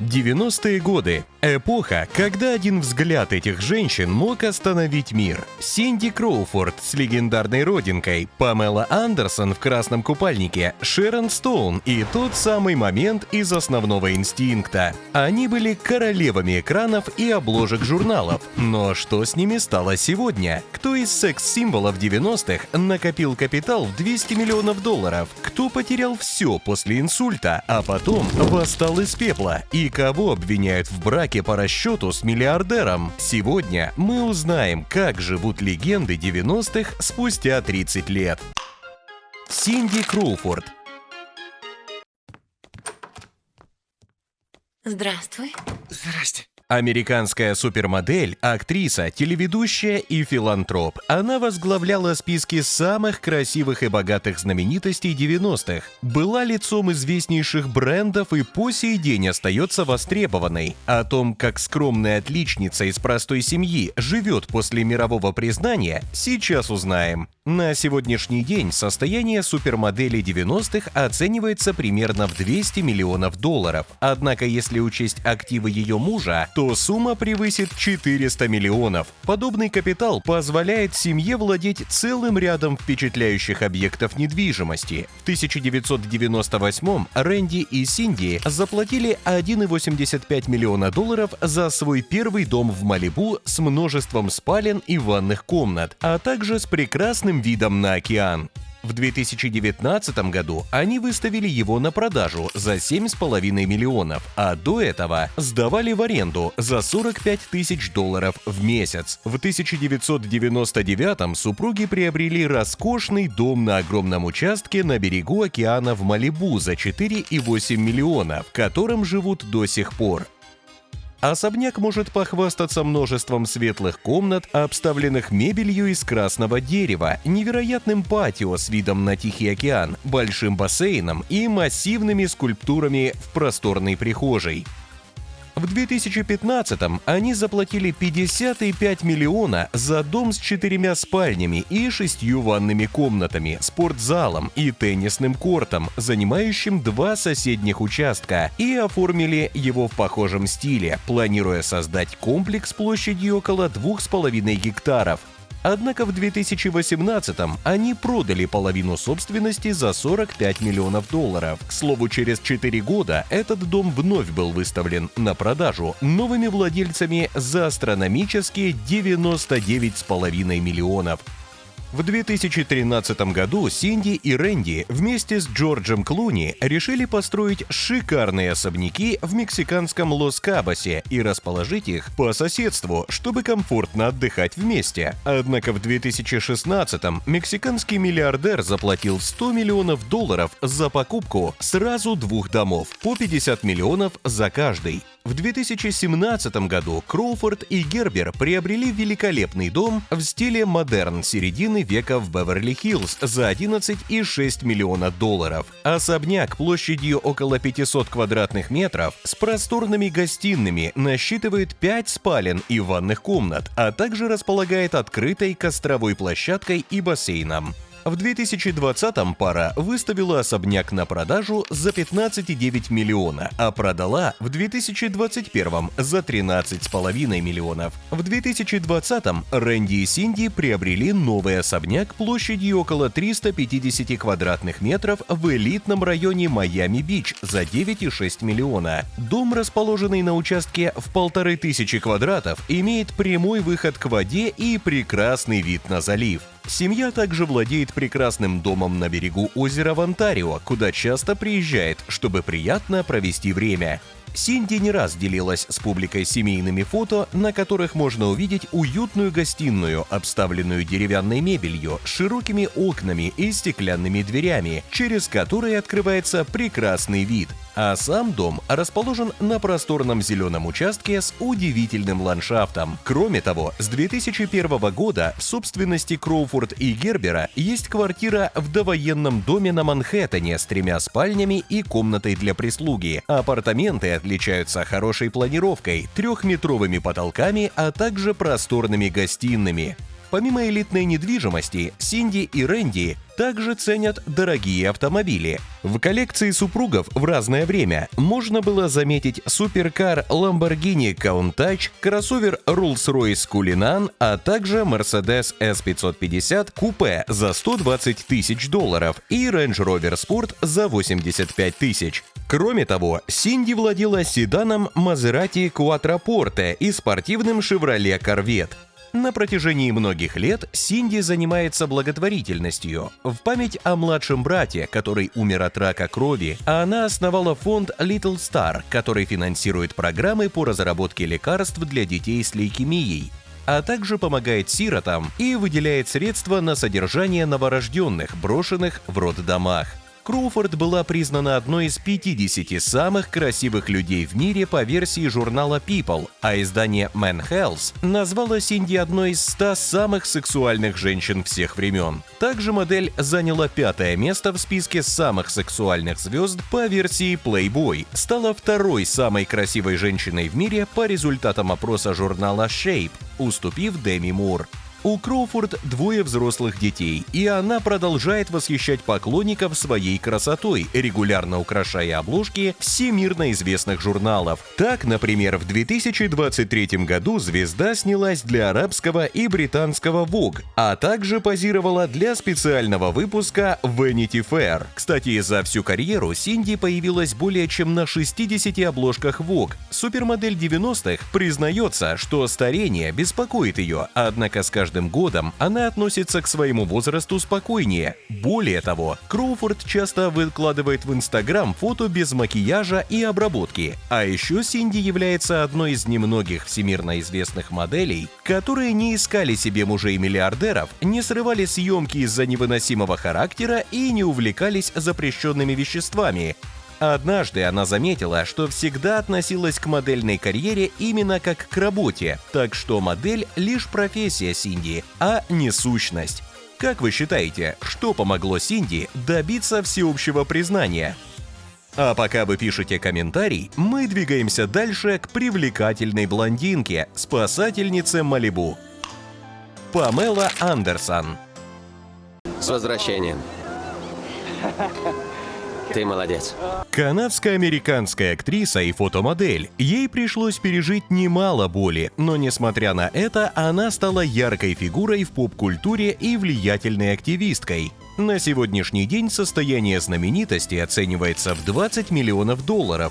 90-е годы. Эпоха, когда один взгляд этих женщин мог остановить мир. Синди Кроуфорд с легендарной родинкой, Памела Андерсон в красном купальнике, Шерон Стоун и тот самый момент из «Основного инстинкта». Они были королевами экранов и обложек журналов. Но что с ними стало сегодня? Кто из секс-символов 90-х накопил капитал в $200 миллионов? Кто потерял все после инсульта, а потом восстал из пепла? И кого обвиняют в браке по расчету с миллиардером? Сегодня мы узнаем, как живут легенды 90-х спустя 30 лет. Синди Кроуфорд. Здравствуй. Здрасте. Американская супермодель, актриса, телеведущая и филантроп. Она возглавляла списки самых красивых и богатых знаменитостей 90-х. Была лицом известнейших брендов и по сей день остается востребованной. О том, как скромная отличница из простой семьи живет после мирового признания, сейчас узнаем. На сегодняшний день состояние супермодели 90-х оценивается примерно в $200 миллионов. Однако, если учесть активы ее мужа, то сумма превысит 400 миллионов. Подобный капитал позволяет семье владеть целым рядом впечатляющих объектов недвижимости. В 1998-м Рэнди и Синди заплатили $1,85 миллиона за свой первый дом в Малибу с множеством спален и ванных комнат, а также с прекрасным видом на океан. В 2019 году они выставили его на продажу за $7,5 миллионов, а до этого сдавали в аренду за $45 тысяч в месяц. В 1999 супруги приобрели роскошный дом на огромном участке на берегу океана в Малибу за $4,8 миллиона, в котором живут до сих пор. Особняк может похвастаться множеством светлых комнат, обставленных мебелью из красного дерева, невероятным патио с видом на Тихий океан, большим бассейном и массивными скульптурами в просторной прихожей. В 2015-м они заплатили $55 миллиона за дом с 4 спальнями и 6 ванными комнатами, спортзалом и теннисным кортом, занимающим 2 соседних участка, и оформили его в похожем стиле, планируя создать комплекс площадью около 2,5 гектаров. Однако в 2018-м они продали половину собственности за $45 миллионов. К слову, через 4 года этот дом вновь был выставлен на продажу новыми владельцами за астрономические $99,5 миллионов. В 2013 году Синди и Рэнди вместе с Джорджем Клуни решили построить шикарные особняки в мексиканском Лос-Кабосе и расположить их по соседству, чтобы комфортно отдыхать вместе. Однако в 2016-м мексиканский миллиардер заплатил $100 миллионов за покупку сразу 2 домов, по $50 миллионов за каждый. В 2017 году Кроуфорд и Гербер приобрели великолепный дом в стиле модерн середины века в Беверли-Хиллз за $11,6 миллиона. Особняк площадью около 500 квадратных метров с просторными гостиными насчитывает 5 спален и ванных комнат, а также располагает открытой костровой площадкой и бассейном. В 2020-м пара выставила особняк на продажу за $15,9 миллиона, а продала в 2021-м за $13,5 миллионов. В 2020-м Рэнди и Синди приобрели новый особняк площадью около 350 квадратных метров в элитном районе Майами-Бич за $9,6 миллиона. Дом, расположенный на участке в 1500 квадратов, имеет прямой выход к воде и прекрасный вид на залив. Семья также владеет прекрасным домом на берегу озера в Онтарио, куда часто приезжает, чтобы приятно провести время. Синди не раз делилась с публикой семейными фото, на которых можно увидеть уютную гостиную, обставленную деревянной мебелью, широкими окнами и стеклянными дверями, через которые открывается прекрасный вид. А сам дом расположен на просторном зеленом участке с удивительным ландшафтом. Кроме того, с 2001 года в собственности Кроуфорд и Гербера есть квартира в довоенном доме на Манхэттене с 3 спальнями и комнатой для прислуги. Апартаменты отличаются хорошей планировкой, 3-метровыми потолками, а также просторными гостиными. Помимо элитной недвижимости, Синди и Рэнди также ценят дорогие автомобили. В коллекции супругов в разное время можно было заметить суперкар Lamborghini Countach, кроссовер Rolls-Royce Cullinan, а также Mercedes S550 купе за $120 тысяч и Range Rover Sport за 85 тысяч. Кроме того, Синди владела седаном Maserati Quattroporte и спортивным Chevrolet Corvette. На протяжении многих лет Синди занимается благотворительностью. В память о младшем брате, который умер от рака крови, она основала фонд Little Star, который финансирует программы по разработке лекарств для детей с лейкемией, а также помогает сиротам и выделяет средства на содержание новорожденных, брошенных в роддомах. Кроуфорд была признана одной из 50 самых красивых людей в мире по версии журнала People, а издание Man Health назвало Синди одной из 100 самых сексуальных женщин всех времен. Также модель заняла 5-е место в списке самых сексуальных звезд по версии Playboy, стала второй самой красивой женщиной в мире по результатам опроса журнала Shape, уступив Деми Мур. У Кроуфорд 2 взрослых детей, и она продолжает восхищать поклонников своей красотой, регулярно украшая обложки всемирно известных журналов. Так, например, в 2023 году звезда снялась для арабского и британского Vogue, а также позировала для специального выпуска Vanity Fair. Кстати, за всю карьеру Синди появилась более чем на 60 обложках Vogue. Супермодель 90-х признается, что старение беспокоит ее, однако с каждым годом она относится к своему возрасту спокойнее. Более того, Кроуфорд часто выкладывает в Инстаграм фото без макияжа и обработки. А еще Синди является одной из немногих всемирно известных моделей, которые не искали себе мужей-миллиардеров, не срывали съемки из-за невыносимого характера и не увлекались запрещенными веществами. Однажды она заметила, что всегда относилась к модельной карьере именно как к работе, так что модель — лишь профессия Синди, а не сущность. Как вы считаете, что помогло Синди добиться всеобщего признания? А пока вы пишете комментарий, мы двигаемся дальше к привлекательной блондинке, спасательнице Малибу. Памела Андерсон. С возвращением. Ты молодец. Канадско-американская актриса и фотомодель. Ей пришлось пережить немало боли, но несмотря на это, она стала яркой фигурой в поп-культуре и влиятельной активисткой. На сегодняшний день состояние знаменитости оценивается в $20 миллионов,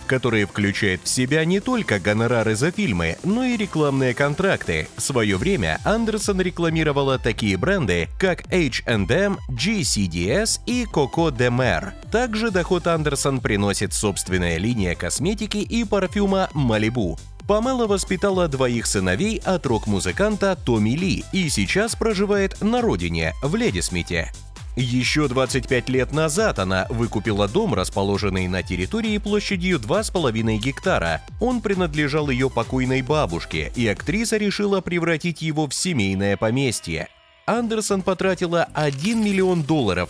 которые включают в себя не только гонорары за фильмы, но и рекламные контракты. В свое время Андерсон рекламировала такие бренды, как H&M, GCDS и Coco de Mer. Также доход Андерсон приносит собственная линия косметики и парфюма Malibu. Памела воспитала 2 сыновей от рок-музыканта Томми Ли и сейчас проживает на родине, в Ледисмите. Еще 25 лет назад она выкупила дом, расположенный на территории площадью 2,5 гектара. Он принадлежал ее покойной бабушке, и актриса решила превратить его в семейное поместье. Андерсон потратила $1 миллион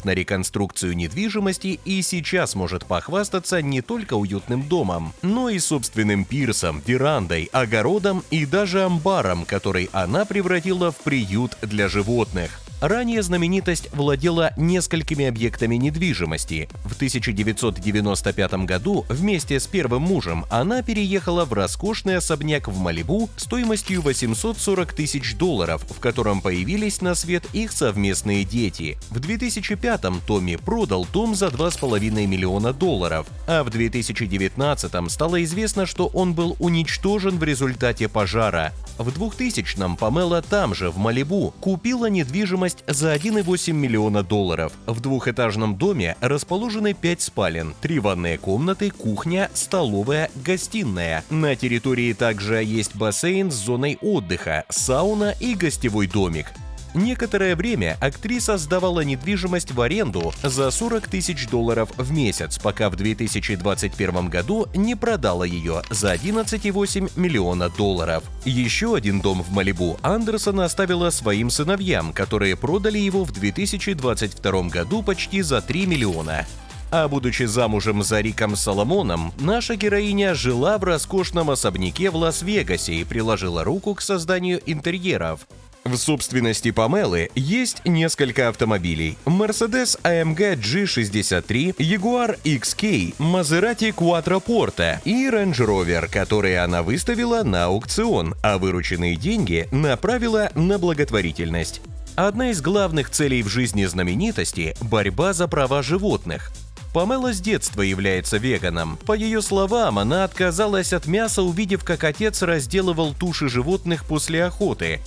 на реконструкцию недвижимости и сейчас может похвастаться не только уютным домом, но и собственным пирсом, верандой, огородом и даже амбаром, который она превратила в приют для животных. Ранее знаменитость владела несколькими объектами недвижимости. В 1995 году вместе с первым мужем она переехала в роскошный особняк в Малибу стоимостью $840 тысяч, в котором появились на свет их совместные дети. В 2005-м Томми продал дом за $2,5 миллиона, а в 2019-м стало известно, что он был уничтожен в результате пожара. В 2000-м Памела там же, в Малибу, купила недвижимость за $1,8 миллиона. В двухэтажном доме расположены 5 спален, 3 ванные комнаты, кухня, столовая, гостиная. На территории также есть бассейн с зоной отдыха, сауна и гостевой домик. Некоторое время актриса сдавала недвижимость в аренду за $40 тысяч в месяц, пока в 2021 году не продала ее за $11,8 миллиона. Еще один дом в Малибу Андерсон оставила своим сыновьям, которые продали его в 2022 году почти за $3 миллиона. А будучи замужем за Риком Соломоном, наша героиня жила в роскошном особняке в Лас-Вегасе и приложила руку к созданию интерьеров. В собственности Памелы есть несколько автомобилей: Mercedes AMG G63, Jaguar XK, Maserati Quattroporte и Range Rover, которые она выставила на аукцион, а вырученные деньги направила на благотворительность. Одна из главных целей в жизни знаменитости – борьба за права животных. Памела с детства является веганом. По ее словам, она отказалась от мяса, увидев, как отец разделывал туши животных после охоты.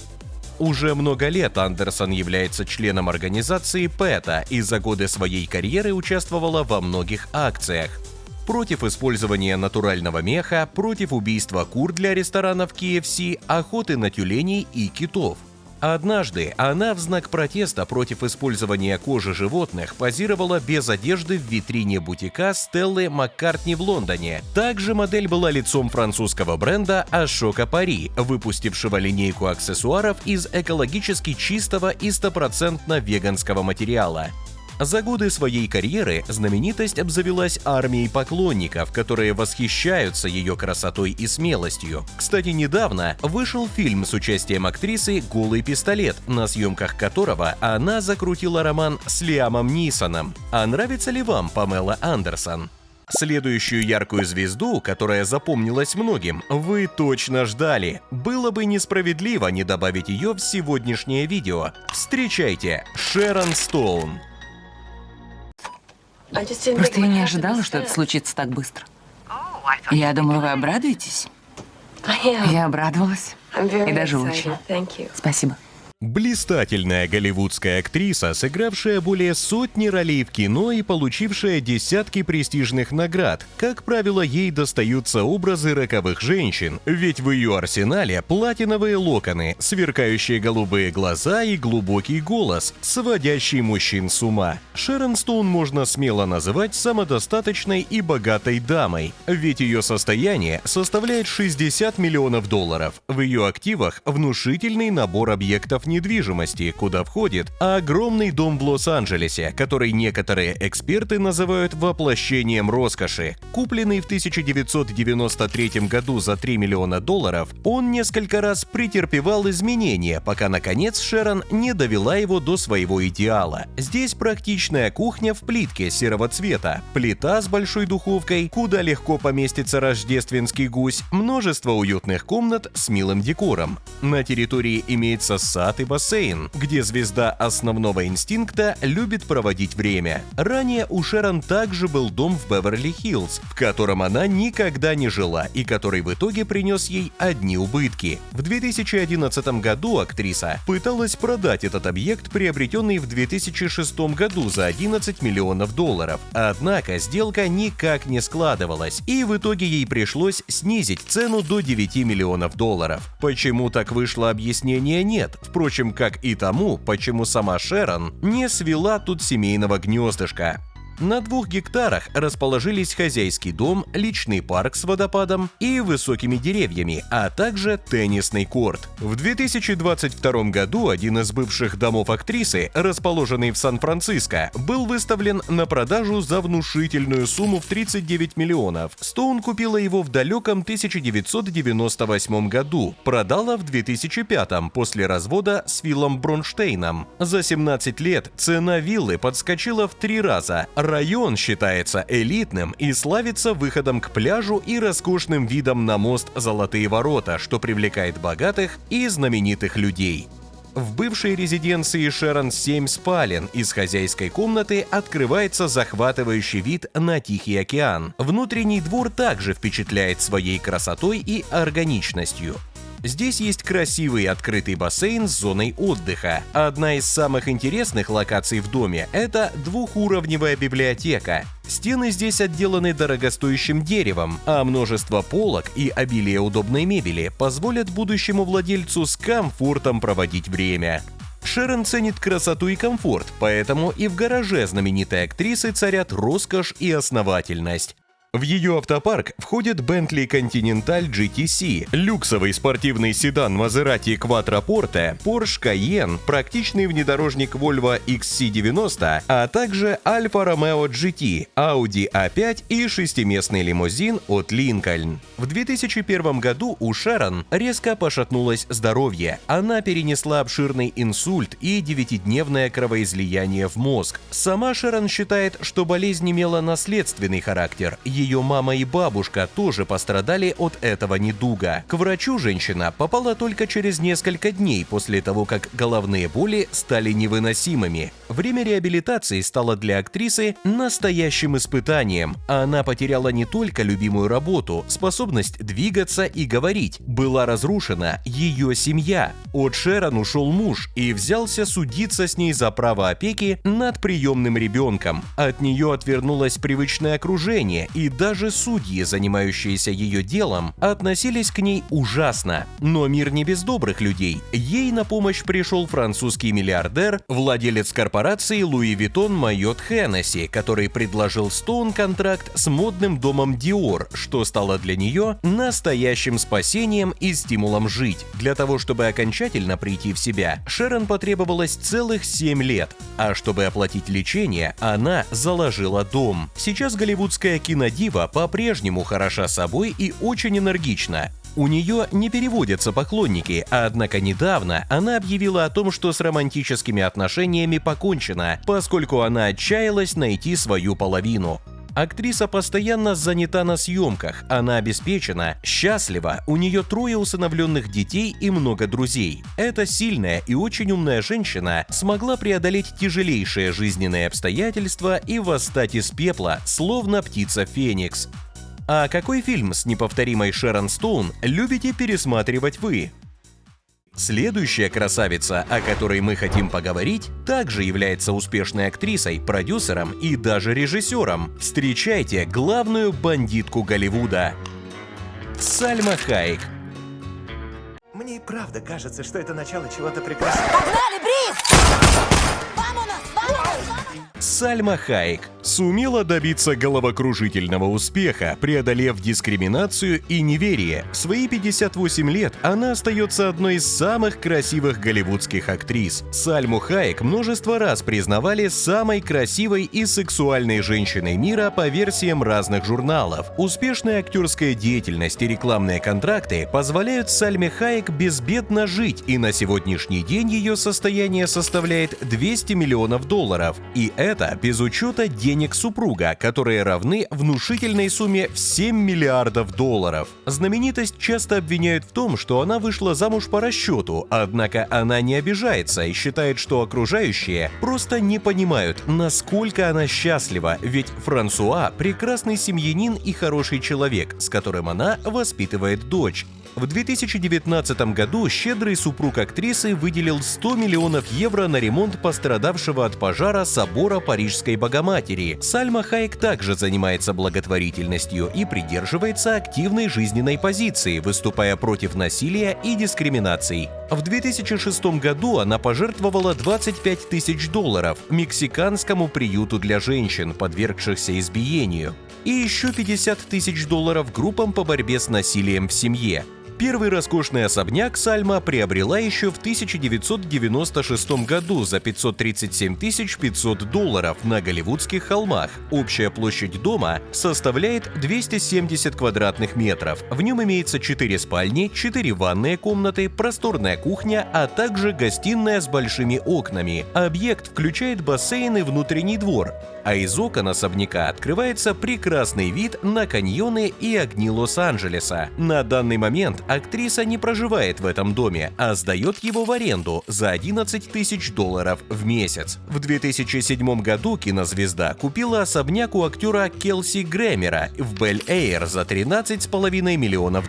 Уже много лет Андерсон является членом организации PETA и за годы своей карьеры участвовала во многих акциях. Против использования натурального меха, против убийства кур для ресторанов KFC, охоты на тюленей и китов. Однажды она в знак протеста против использования кожи животных позировала без одежды в витрине бутика Стеллы Маккартни в Лондоне. Также модель была лицом французского бренда Ashoka Paris, выпустившего линейку аксессуаров из экологически чистого и 100% веганского материала. За годы своей карьеры знаменитость обзавелась армией поклонников, которые восхищаются ее красотой и смелостью. Кстати, недавно вышел фильм с участием актрисы «Голый пистолет», на съемках которого она закрутила роман с Лиамом Нисоном. А нравится ли вам Памела Андерсон? Следующую яркую звезду, которая запомнилась многим, вы точно ждали. Было бы несправедливо не добавить ее в сегодняшнее видео. Встречайте, Шерон Стоун. Просто я не ожидала, что это случится так быстро. Я думала, вы обрадуетесь. Я обрадовалась. И даже очень. Спасибо. Блистательная голливудская актриса, сыгравшая более сотни ролей в кино и получившая десятки престижных наград. Как правило, ей достаются образы роковых женщин, ведь в ее арсенале платиновые локоны, сверкающие голубые глаза и глубокий голос, сводящий мужчин с ума. Шерон Стоун можно смело называть самодостаточной и богатой дамой, ведь ее состояние составляет $60 миллионов. В ее активах внушительный набор объектов недвижимости, куда входит огромный дом в Лос-Анджелесе, который некоторые эксперты называют воплощением роскоши. Купленный в 1993 году за $3 миллиона, он несколько раз претерпевал изменения, пока наконец Шерон не довела его до своего идеала. Здесь практичная кухня в плитке серого цвета, плита с большой духовкой, куда легко поместится рождественский гусь, множество уютных комнат с милым декором. На территории имеется сад и бассейн, где звезда основного инстинкта любит проводить время. Ранее у Шерон также был дом в Беверли-Хиллз, в котором она никогда не жила и который в итоге принес ей одни убытки. В 2011 году актриса пыталась продать этот объект, приобретенный в 2006 году за $11 миллионов. Однако сделка никак не складывалась, и в итоге ей пришлось снизить цену до $9 миллионов. Почему так вышло, объяснения нет. Впрочем, как и тому, почему сама Шерон не свела тут семейного гнездышка. На 2 гектарах расположились хозяйский дом, личный парк с водопадом и высокими деревьями, а также теннисный корт. В 2022 году один из бывших домов актрисы, расположенный в Сан-Франциско, был выставлен на продажу за внушительную сумму в $39 миллионов. Стоун купила его в далеком 1998 году, продала в 2005 после развода с Филом Бронштейном. За 17 лет цена виллы подскочила в 3 раза. Район считается элитным и славится выходом к пляжу и роскошным видом на мост Золотые ворота, что привлекает богатых и знаменитых людей. В бывшей резиденции Шерон 7 спален, из хозяйской комнаты открывается захватывающий вид на Тихий океан. Внутренний двор также впечатляет своей красотой и органичностью. Здесь есть красивый открытый бассейн с зоной отдыха. Одна из самых интересных локаций в доме – это двухуровневая библиотека. Стены здесь отделаны дорогостоящим деревом, а множество полок и обилие удобной мебели позволят будущему владельцу с комфортом проводить время. Шерон ценит красоту и комфорт, поэтому и в гараже знаменитой актрисы царят роскошь и основательность. В ее автопарк входят Bentley Continental GTC, люксовый спортивный седан Maserati Quattroporte, Porsche Cayenne, практичный внедорожник Volvo XC90, а также Alfa Romeo GT, Audi A5 и шестиместный лимузин от Lincoln. В 2001 году у Шерон резко пошатнулось здоровье. Она перенесла обширный инсульт и 9-дневное кровоизлияние в мозг. Сама Шерон считает, что болезнь имела наследственный характер. Ее мама и бабушка тоже пострадали от этого недуга. К врачу женщина попала только через несколько дней после того, как головные боли стали невыносимыми. Время реабилитации стало для актрисы настоящим испытанием. Она потеряла не только любимую работу, способность двигаться и говорить. Была разрушена ее семья. От Шерон ушел муж и взялся судиться с ней за право опеки над приемным ребенком. От нее отвернулось привычное окружение, и даже судьи, занимающиеся ее делом, относились к ней ужасно. Но мир не без добрых людей. Ей на помощь пришел французский миллиардер, владелец корпорации Louis Vuitton Майот Хеннесси, который предложил Стоун контракт с модным домом Dior, что стало для нее настоящим спасением и стимулом жить. Для того, чтобы окончательно прийти в себя, Шерон потребовалось целых 7 лет. А чтобы оплатить лечение, она заложила дом. Сейчас голливудская кинодива по-прежнему хороша собой и очень энергична. У нее не переводятся поклонники, однако недавно она объявила о том, что с романтическими отношениями покончено, поскольку она отчаялась найти свою половину. Актриса постоянно занята на съемках, она обеспечена, счастлива, у нее 3 усыновленных детей и много друзей. Эта сильная и очень умная женщина смогла преодолеть тяжелейшие жизненные обстоятельства и восстать из пепла, словно птица Феникс. А какой фильм с неповторимой Шерон Стоун любите пересматривать вы? Следующая красавица, о которой мы хотим поговорить, также является успешной актрисой, продюсером и даже режиссером. Встречайте главную бандитку Голливуда – Сальма Хайек. Мне и правда кажется, что это начало чего-то прекрасного. Погнали, Брис! Вамонос! Сальма Хайек сумела добиться головокружительного успеха, преодолев дискриминацию и неверие. В свои 58 лет она остается одной из самых красивых голливудских актрис. Сальму Хайек множество раз признавали самой красивой и сексуальной женщиной мира по версиям разных журналов. Успешная актерская деятельность и рекламные контракты позволяют Сальме Хайек безбедно жить, и на сегодняшний день ее состояние составляет $200 миллионов. И это без учета денег супруга, которые равны внушительной сумме в $7 миллиардов. Знаменитость часто обвиняют в том, что она вышла замуж по расчету, однако она не обижается и считает, что окружающие просто не понимают, насколько она счастлива, ведь Франсуа – прекрасный семьянин и хороший человек, с которым она воспитывает дочь. В 2019 году щедрый супруг актрисы выделил €100 миллионов на ремонт пострадавшего от пожара собора Парижской Богоматери. Сальма Хайек также занимается благотворительностью и придерживается активной жизненной позиции, выступая против насилия и дискриминаций. В 2006 году она пожертвовала $25 тысяч мексиканскому приюту для женщин, подвергшихся избиению, и еще $50 тысяч группам по борьбе с насилием в семье. Первый роскошный особняк Сальма приобрела еще в 1996 году за $537 500 на Голливудских холмах. Общая площадь дома составляет 270 квадратных метров. В нем имеется 4 спальни, 4 ванные комнаты, просторная кухня, а также гостиная с большими окнами. Объект включает бассейн и внутренний двор, а из окон особняка открывается прекрасный вид на каньоны и огни Лос-Анджелеса. На данный момент актриса не проживает в этом доме, а сдает его в аренду за $11 тысяч в месяц. В 2007 году кинозвезда купила особняк у актера Келси Грэмера в Белл-Эйр за $13,5 миллионов.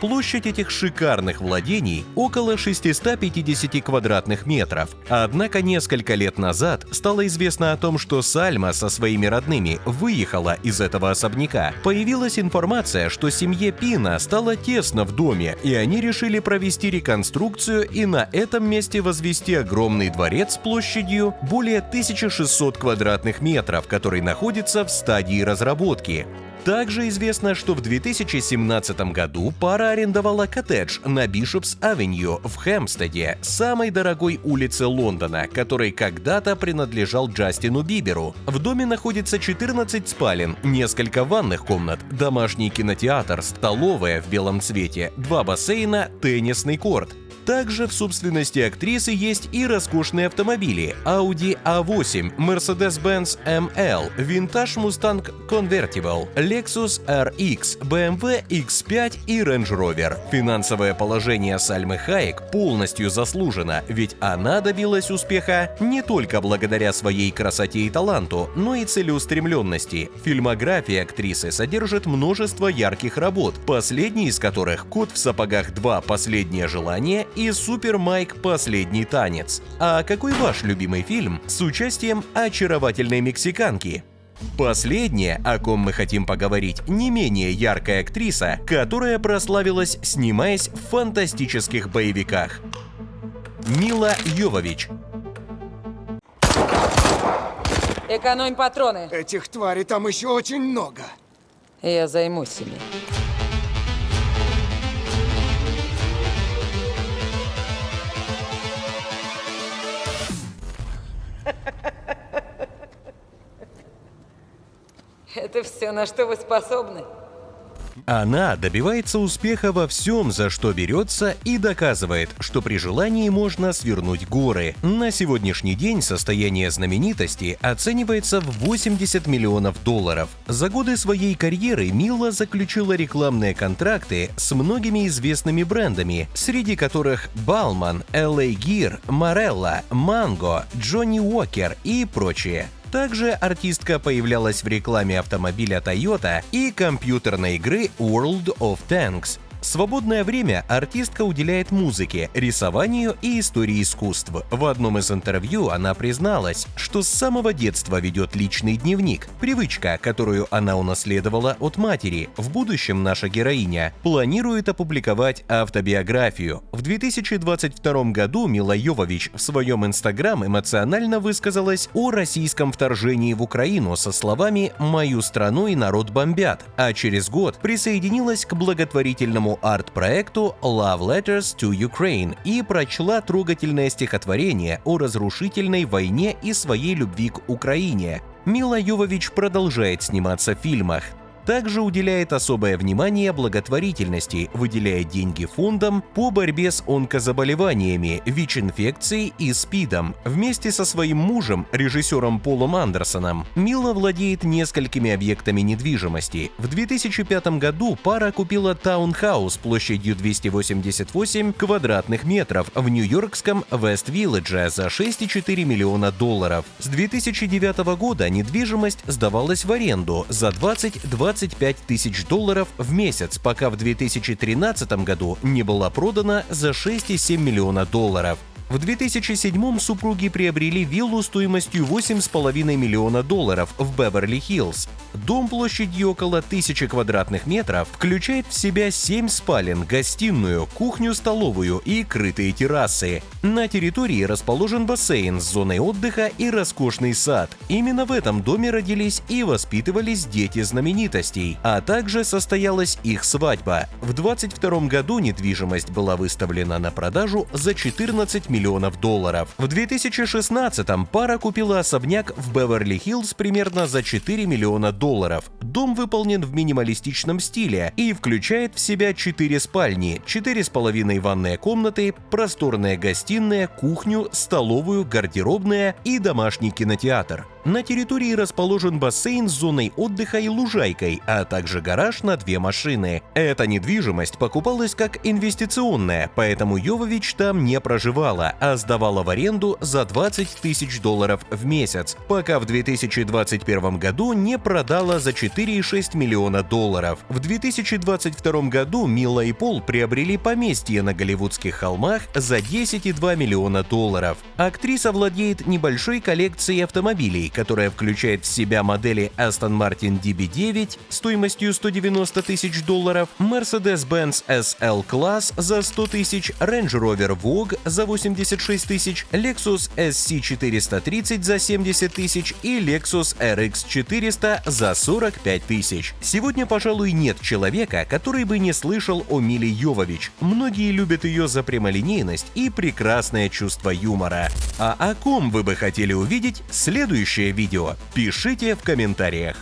Площадь этих шикарных владений около 650 квадратных метров. Однако несколько лет назад стало известно о том, что Сальма со своими родными выехала из этого особняка. Появилась информация, что семье Пина стало тесно в доме, и они решили провести реконструкцию и на этом месте возвести огромный дворец площадью более 1600 квадратных метров, который находится в стадии разработки. Также известно, что в 2017 году пара арендовала коттедж на Бишопс-авеню в Хэмпстеде, самой дорогой улице Лондона, который когда-то принадлежал Джастину Биберу. В доме находится 14 спален, несколько ванных комнат, домашний кинотеатр, столовая в белом цвете, 2 бассейна, теннисный корт. Также в собственности актрисы есть и роскошные автомобили: Audi A8, Mercedes-Benz ML, Vintage Mustang Convertible, Lexus RX, BMW X5 и Range Rover. Финансовое положение Сальмы Хайек полностью заслужено, ведь она добилась успеха не только благодаря своей красоте и таланту, но и целеустремленности. Фильмография актрисы содержит множество ярких работ, последний из которых «Кот в сапогах 2. Последнее желание» и «Супер Майк. Последний танец». А какой ваш любимый фильм с участием очаровательной мексиканки? Последняя, о ком мы хотим поговорить, не менее яркая актриса, которая прославилась, снимаясь в фантастических боевиках. Мила Йовович. Экономь патроны. Этих тварей там еще очень много. Я займусь ими. Это все, на что вы способны? Она добивается успеха во всем, за что берется, и доказывает, что при желании можно свернуть горы. На сегодняшний день состояние знаменитости оценивается в $80 миллионов. За годы своей карьеры Мила заключила рекламные контракты с многими известными брендами, среди которых Ballman, LA Gear, Marella, Mango, Johnny Walker и прочие. Также артистка появлялась в рекламе автомобиля Toyota и компьютерной игры World of Tanks. Свободное время артистка уделяет музыке, рисованию и истории искусств. В одном из интервью она призналась, что с самого детства ведет личный дневник, привычка, которую она унаследовала от матери. В будущем наша героиня планирует опубликовать автобиографию. В 2022 году Мила Йовович в своем инстаграм эмоционально высказалась о российском вторжении в Украину со словами «Мою страну и народ бомбят», а через год присоединилась к благотворительному арт-проекту Love Letters to Ukraine и прочла трогательное стихотворение о разрушительной войне и своей любви к Украине. Мила Йовович продолжает сниматься в фильмах. Также уделяет особое внимание благотворительности, выделяя деньги фондам по борьбе с онкозаболеваниями, ВИЧ-инфекцией и СПИДом. Вместе со своим мужем, режиссером Полом Андерсоном, Мила владеет несколькими объектами недвижимости. В 2005 году пара купила таунхаус площадью 288 квадратных метров в нью-йоркском Вест-Вилледже за $6,4 миллиона. С 2009 года недвижимость сдавалась в аренду за $25 тысяч в месяц, пока в 2013 году не была продана за $6,7 миллиона. В 2007 супруги приобрели виллу стоимостью $8,5 миллиона в Беверли-Хиллз. Дом площадью около 1000 квадратных метров включает в себя 7 спален, гостиную, кухню-столовую и крытые террасы. На территории расположен бассейн с зоной отдыха и роскошный сад. Именно в этом доме родились и воспитывались дети знаменитостей, а также состоялась их свадьба. В 2022 году недвижимость была выставлена на продажу за $14 миллионов. В 2016-м пара купила особняк в Беверли-Хиллз примерно за $4 миллиона. Дом выполнен в минималистичном стиле и включает в себя 4 спальни, 4,5 ванные комнаты, просторная гостиная, кухню, столовую, гардеробная и домашний кинотеатр. На территории расположен бассейн с зоной отдыха и лужайкой, а также гараж на 2 машины. Эта недвижимость покупалась как инвестиционная, поэтому Йовович там не проживала, а сдавала в аренду за $20 тысяч в месяц, пока в 2021 году не продала за $4,6 миллиона. В 2022 году Мила и Пол приобрели поместье на Голливудских холмах за $10,2 миллиона. Актриса владеет небольшой коллекцией автомобилей, которая включает в себя модели Aston Martin DB9 стоимостью $190 тысяч, Mercedes-Benz SL Class за 100 тысяч, Range Rover Vogue за $80 76 тысяч, Lexus SC430 за 70 тысяч и Lexus RX 400 за 45 тысяч. Сегодня, пожалуй, нет человека, который бы не слышал о Миле Йовович. Многие любят ее за прямолинейность и прекрасное чувство юмора. А о ком вы бы хотели увидеть следующее видео? Пишите в комментариях.